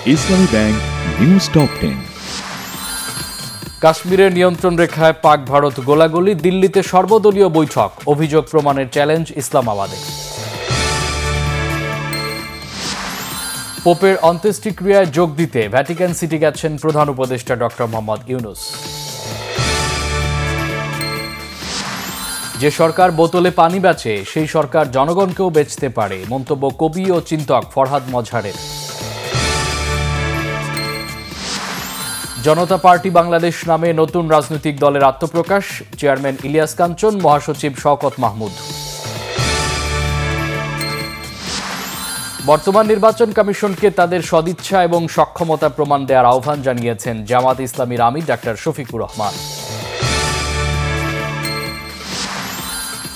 ইসলামী bank news top 10। কাশ্মীরের নিয়ন্ত্রণ রেখায় পাক ভারত গোলাগুলি, দিল্লিতে সর্বদলীয় বৈঠক, অভিযোগ প্রমাণের চ্যালেঞ্জ ইসলামাবাদে। পোপের অন্ত্যেষ্টিক্রিয়ায় যোগ দিতে ভ্যাটিকান সিটি গেছেন প্রধান উপদেষ্টা ডক্টর মোহাম্মদ ইউনুস। যে সরকার বোতলে পানি বেচে সেই সরকার জনগণকেও বেচতে পারে, মন্তব্য কবি ও চিন্তক ফরহাদ মজহারের। জনতা পার্টি বাংলাদেশ নামে নতুন রাজনৈতিক দলের আত্মপ্রকাশ, চেয়ারম্যান ইলিয়াস কাঞ্চন, মহাসচিব শওকত মাহমুদ। বর্তমান নির্বাচন কমিশনকে তাদের সদিচ্ছা এবং সক্ষমতা প্রমাণ দেওয়ার আহ্বান জানিয়েছেন জামাত ইসলামীর আমির ডাক্তার শফিকুর রহমান।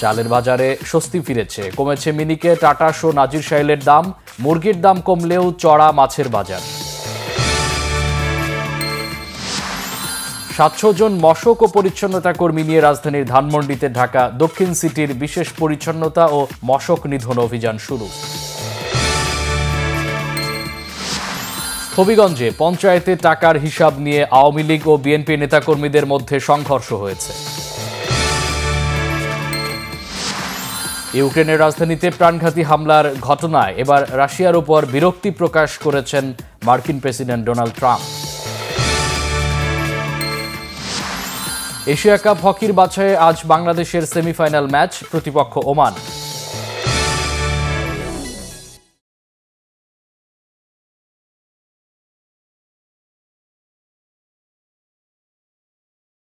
চালের বাজারে স্বস্তি ফিরেছে, কমেছে মিনিকেট, আটাশ ও নাজির শাইলের দাম, মুরগির দাম কমলেও চড়া মাছের বাজার। 700 জন মশক ও পরিচ্ছন্নতা কর্মী নিয়ে রাজধানীর ধানমন্ডিতে ঢাকা দক্ষিণ সিটির বিশেষ পরিচ্ছন্নতা ও মশক নিধন অভিযান শুরু। হবিগঞ্জে পঞ্চায়েতে টাকার হিসাব নিয়ে আওয়ামী লীগ ও বিএনপি নেতাকর্মীদের মধ্যে সংঘর্ষ হয়েছে। ইউক্রেনের রাজধানীতে প্রাণঘাতী হামলার ঘটনায় এবার রাশিয়ার উপর বিরক্তি প্রকাশ করেছেন মার্কিন president Donald Trump. Asia cup হকির বাছাইয়ে আজ বাংলাদেশের সেমিফাইনাল ম্যাচ, প্রতিপক্ষ ওমান।